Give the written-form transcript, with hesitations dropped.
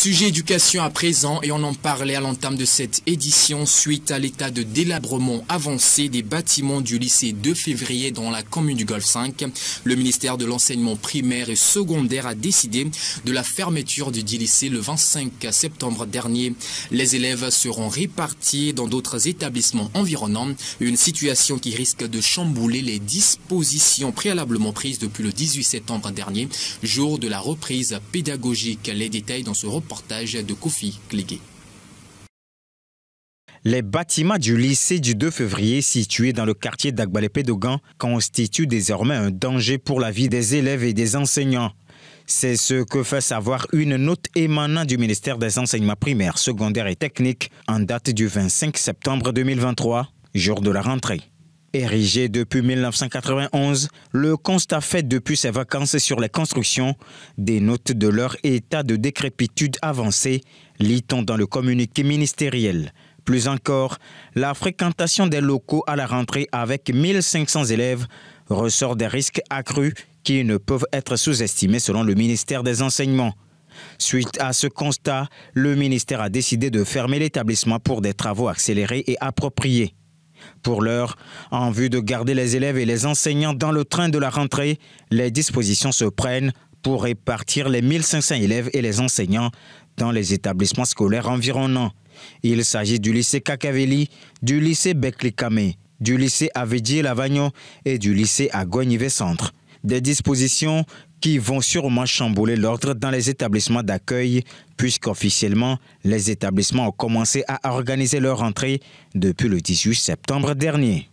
Sujet éducation à présent et on en parlait à l'entame de cette édition suite à l'état de délabrement avancé des bâtiments du lycée 2 février dans la commune du Golfe 5. Le ministère de l'enseignement primaire et secondaire a décidé de la fermeture du dit lycée le 25 septembre dernier. Les élèves seront répartis dans d'autres établissements environnants, une situation qui risque de chambouler les dispositions préalablement prises depuis le 18 septembre dernier, jour de la reprise pédagogique. Les détails dans ce reportage de Kofi Kligé. Les bâtiments du lycée du 2 février situé dans le quartier d'Agbalépé-Dogan constituent désormais un danger pour la vie des élèves et des enseignants. C'est ce que fait savoir une note émanant du ministère des enseignements primaires, secondaires et techniques en date du 25 septembre 2023, jour de la rentrée. Érigé depuis 1991, le constat fait depuis ses vacances sur les constructions dénote de leur état de décrépitude avancée, lit-on dans le communiqué ministériel. Plus encore, la fréquentation des locaux à la rentrée avec 1500 élèves ressort des risques accrus qui ne peuvent être sous-estimés selon le ministère des Enseignements. Suite à ce constat, le ministère a décidé de fermer l'établissement pour des travaux accélérés et appropriés. Pour l'heure, en vue de garder les élèves et les enseignants dans le train de la rentrée, les dispositions se prennent pour répartir les 1500 élèves et les enseignants dans les établissements scolaires environnants. Il s'agit du lycée Kakaveli, du lycée Beklikame, du lycée Avedié-Lavagno et du lycée Agoignivé-Centre. Des dispositions qui vont sûrement chambouler l'ordre dans les établissements d'accueil, puisqu'officiellement, les établissements ont commencé à organiser leur rentrée depuis le 18 septembre dernier.